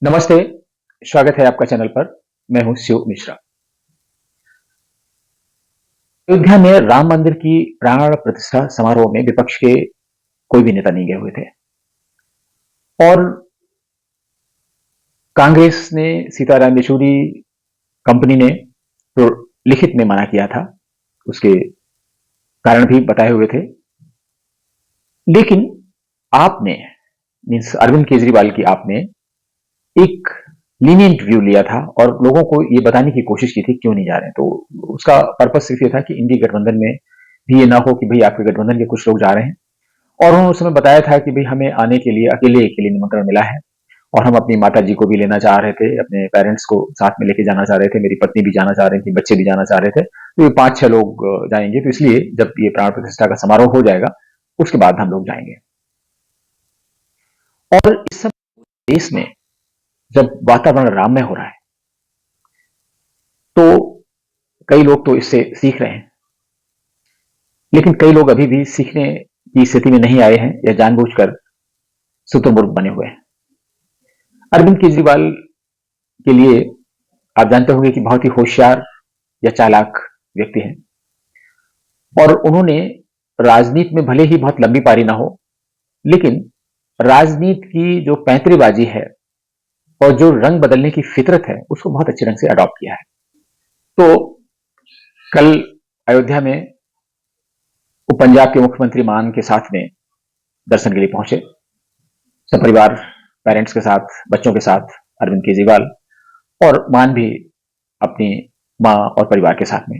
नमस्ते, स्वागत है आपका चैनल पर। मैं हूं शिव मिश्रा। अयोध्या में राम मंदिर की प्राण प्रतिष्ठा समारोह में विपक्ष के कोई भी नेता नहीं गए हुए थे और कांग्रेस ने, सीताराम येचुरी कंपनी ने तो लिखित में मना किया था। उसके कारण भी बताए हुए थे। लेकिन आपने, मीन्स अरविंद केजरीवाल की आपने एक लीनियंट व्यू लिया था और लोगों को ये बताने की कोशिश की थी क्यों नहीं जा रहे हैं। तो उसका पर्पस सिर्फ ये था कि इंडी गठबंधन में भी ये ना हो कि भाई आपके गठबंधन के कुछ लोग जा रहे हैं। और उन्होंने उस समय बताया था कि भाई हमें आने के लिए अकेले के लिए निमंत्रण मिला है और हम अपनी माता जी को भी लेना चाह रहे थे, अपने पेरेंट्स को साथ में लेके जाना चाह रहे थे, मेरी पत्नी भी जाना चाह रही थी, बच्चे भी जाना चाह रहे थे। तो ये 5-6 लोग जाएंगे। तो इसलिए जब ये प्राण प्रतिष्ठा का समारोह हो जाएगा उसके बाद हम लोग जाएंगे। और इस सब देश में जब वातावरण राममय हो रहा है तो कई लोग तो इससे सीख रहे हैं, लेकिन कई लोग अभी भी सीखने की स्थिति में नहीं आए हैं या जानबूझकर शुतुरमुर्ग बने हुए हैं। अरविंद केजरीवाल के लिए आप जानते होंगे कि बहुत ही होशियार या चालाक व्यक्ति हैं और उन्होंने राजनीति में भले ही बहुत लंबी पारी ना हो, लेकिन राजनीति की जो पैंतरेबाजी है और जो रंग बदलने की फितरत है उसको बहुत अच्छे ढंग से अडॉप्ट किया है। तो कल अयोध्या में वो पंजाब के मुख्यमंत्री मान के साथ में दर्शन के लिए पहुंचे, सपरिवार, पेरेंट्स के साथ, बच्चों के साथ अरविंद केजरीवाल, और मान भी अपनी माँ और परिवार के साथ में।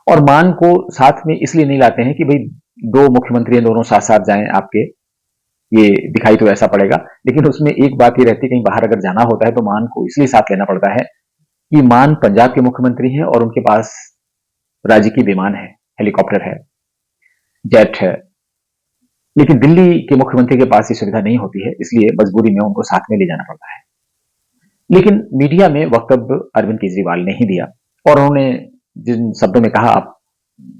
और मान को साथ में इसलिए नहीं लाते हैं कि भाई दो मुख्यमंत्री हैं, दोनों साथ साथ जाएं आपके, ये दिखाई तो ऐसा पड़ेगा। लेकिन उसमें एक बात ये रहती है, कहीं बाहर अगर जाना होता है तो मान को इसलिए साथ लेना पड़ता है कि मान पंजाब के मुख्यमंत्री हैं और उनके पास राज्य की विमान है, हेलीकॉप्टर है, जेट है। लेकिन दिल्ली के मुख्यमंत्री के पास ये सुविधा नहीं होती है, इसलिए मजबूरी में उनको साथ में ले जाना पड़ता है। लेकिन मीडिया में वक्तव्य अरविंद केजरीवाल ने ही दिया और उन्होंने जिन शब्दों में कहा आप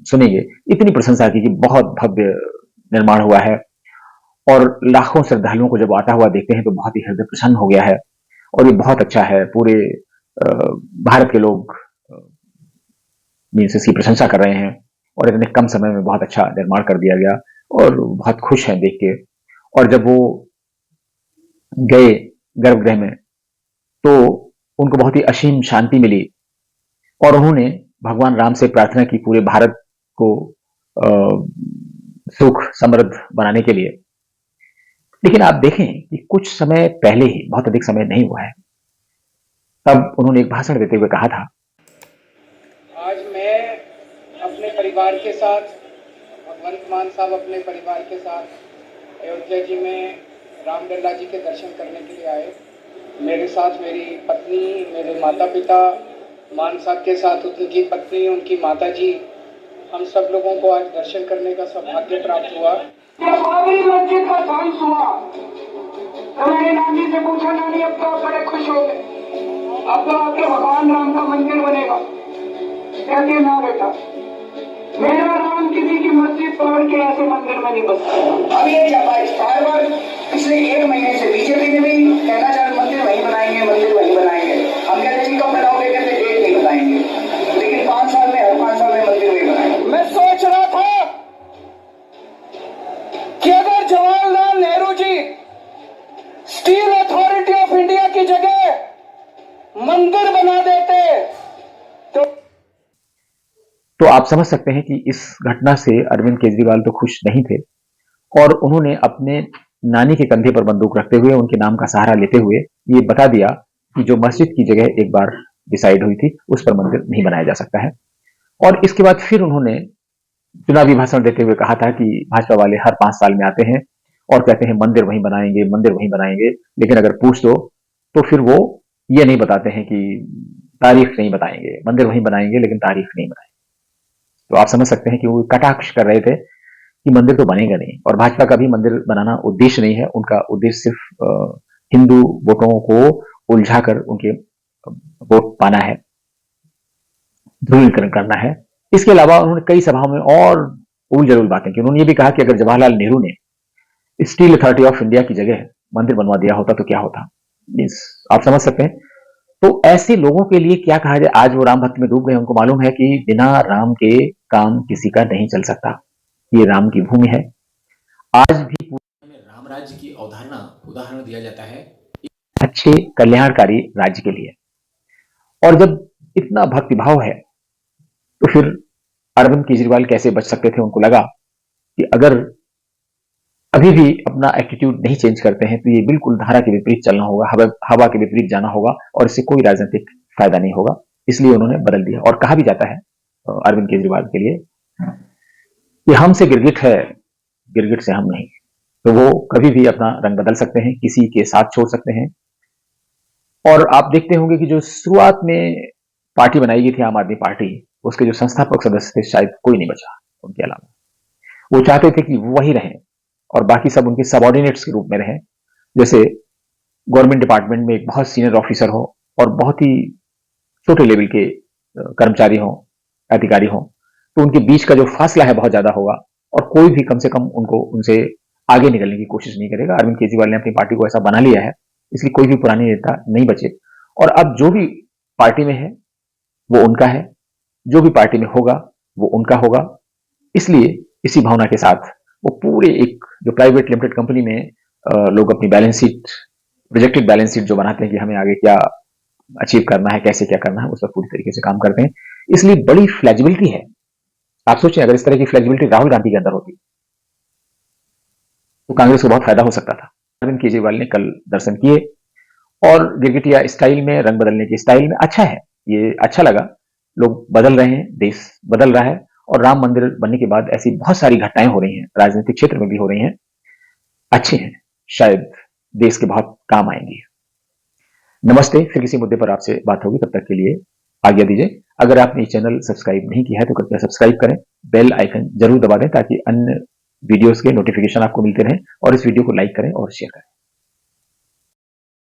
सुनेंगे, इतनी प्रशंसा की कि बहुत भव्य निर्माण हुआ है और लाखों श्रद्धालुओं को जब आता हुआ देखते हैं तो बहुत ही हृदय प्रसन्न हो गया है और ये बहुत अच्छा है। पूरे भारत के लोग मीन्स इसकी प्रशंसा कर रहे हैं और इतने कम समय में बहुत अच्छा निर्माण कर दिया गया और बहुत खुश हैं देख के। और जब वो गए गर्भगृह में तो उनको बहुत ही असीम शांति मिली और उन्होंने भगवान राम से प्रार्थना की पूरे भारत को सुख समृद्ध बनाने के लिए। लेकिन आप देखें कि कुछ समय पहले ही, बहुत अधिक समय नहीं हुआ है, तब उन्होंने एक भाषण देते हुए कहा था, आज मैं अपने परिवार के साथ, भगवंत मान साहब अपने परिवार के साथ अयोध्या जी में रामलला जी के दर्शन करने के लिए आए। मेरे साथ मेरी पत्नी, मेरे माता पिता, मान साहब के साथ उनकी पत्नी, उनकी माता जी, हम सब लोगों को आज दर्शन करने का सौभाग्य प्राप्त हुआ। जब बाबरी मस्जिद का ध्वंस हुआ तो मैंने नानी से पूछा, नानी अब तो आप बड़े खुश हो गए, अब तो आपके भगवान राम का मंदिर बनेगा। कहती ना बेटा, मेरा राम किसी की मस्जिद तोड़ के ऐसे मंदिर में नहीं बसता। अभी बार बार पिछले 1 महीने से बीजेपी ने भी कहना चाहे मंदिर वहीं बनाएंगे, मंदिर वहीं बनाएंगे। हम कहते जी कब बनाओगे, कहते डेट नहीं बताएंगे, लेकिन 5 साल में, हर 5 साल में मंदिर वहीं बनाएंगे। मैं सोच रहा था कि अगर Jawaharlal Nehru ji steel authority of India की जगह मंदिर बना देते तो आप समझ सकते हैं कि इस घटना से अरविंद केजरीवाल तो खुश नहीं थे और उन्होंने अपने नानी के कंधे पर बंदूक रखते हुए, उनके नाम का सहारा लेते हुए ये बता दिया कि जो मस्जिद की जगह एक बार डिसाइड हुई थी उस पर मंदिर नहीं बनाया जा सकता है। और इसके बाद फिर उन्होंने चुनावी भाषण देते हुए कहा था कि भाजपा वाले हर 5 साल में आते हैं और कहते हैं मंदिर वहीं बनाएंगे, मंदिर वहीं बनाएंगे, लेकिन अगर पूछ दो तो फिर वो ये नहीं बताते हैं कि तारीख नहीं बताएंगे, मंदिर वहीं बनाएंगे लेकिन तारीख नहीं बताएंगे। तो आप समझ सकते हैं कि वो कटाक्ष कर रहे थे कि मंदिर तो बनेगा नहीं। और भाजपा का भी मंदिर बनाना उद्देश्य नहीं है, उनका उद्देश्य सिर्फ हिंदू वोटों को उलझाकर उनके वोट पाना है, ध्रुवीकरण करना है। इसके अलावा उन्होंने कई सभाओं में और उल जरूल बातें की। उन्होंने ये भी कहा कि अगर जवाहरलाल नेहरू ने स्टील अथॉरिटी ऑफ इंडिया की जगह मंदिर बनवा दिया होता तो क्या होता। आप समझ सकते हैं। तो ऐसे लोगों के लिए क्या कहा जाए, आज वो राम भक्ति में डूब गए, उनको मालूम है कि बिना राम के काम किसी का नहीं चल सकता, ये राम की भूमि है। आज भी पूरे में राम राज्य की अवधारणा उदाहरण दिया जाता है अच्छे कल्याणकारी राज्य के लिए। और जब इतना भक्तिभाव है तो फिर अरविंद केजरीवाल कैसे बच सकते थे। उनको लगा कि अगर अभी भी अपना एटीट्यूड नहीं चेंज करते हैं तो ये बिल्कुल धारा के विपरीत चलना होगा, हवा के विपरीत जाना होगा और इससे कोई राजनीतिक फायदा नहीं होगा। इसलिए उन्होंने बदल दिया। और कहा भी जाता है अरविंद केजरीवाल के लिए कि हमसे गिरगिट है, गिरगिट से हम नहीं। तो वो कभी भी अपना रंग बदल सकते हैं, किसी के साथ छोड़ सकते हैं। और आप देखते होंगे कि जो शुरुआत में पार्टी बनाई गई थी आम आदमी पार्टी, उसके जो संस्थापक सदस्य थे शायद कोई नहीं बचा उनके अलावा। वो चाहते थे कि वही रहें और बाकी सब उनके सबऑर्डिनेट्स के रूप में रहें। जैसे गवर्नमेंट डिपार्टमेंट में एक बहुत सीनियर ऑफिसर हो और बहुत ही छोटे लेवल के कर्मचारी हो, अधिकारी हो, तो उनके बीच का जो फासला है बहुत ज्यादा होगा और कोई भी कम से कम उनको उनसे आगे निकलने की कोशिश नहीं करेगा। अरविंद केजरीवाल ने अपनी पार्टी को ऐसा बना लिया है, इसलिए कोई भी पुराने नेता नहीं बचे। और अब जो भी पार्टी में है वो उनका है, जो भी पार्टी में होगा वो उनका होगा। इसलिए इसी भावना के साथ वो पूरे एक जो प्राइवेट लिमिटेड कंपनी में लोग अपनी balance sheet, projected balance sheet जो बनाते हैं कि हमें आगे क्या अचीव करना है, कैसे क्या करना है, उस पर पूरी तरीके से काम करते हैं। इसलिए बड़ी फ्लेक्सिबिलिटी है। आप सोचें अगर इस तरह की फ्लेक्सिबिलिटी राहुल गांधी के अंदर होती तो कांग्रेस को बहुत फायदा हो सकता था। अरविंद केजरीवाल ने कल दर्शन किए और गिरगिटिया स्टाइल में, रंग बदलने की स्टाइल में अच्छा है, ये अच्छा लगा। लोग बदल रहे हैं, देश बदल रहा है और राम मंदिर बनने के बाद ऐसी बहुत सारी घटनाएं हो रही हैं, राजनीतिक क्षेत्र में भी हो रही हैं, अच्छे हैं, शायद देश के बहुत काम आएंगी। नमस्ते, फिर किसी मुद्दे पर आपसे बात होगी, तब तक के लिए आज्ञा दीजिए। अगर आपने चैनल सब्सक्राइब नहीं किया है तो कृपया सब्सक्राइब करें, बेल आइकन जरूर दबा दें ताकि अन्य वीडियोस के नोटिफिकेशन आपको मिलते रहें और इस वीडियो को लाइक करें और शेयर करें।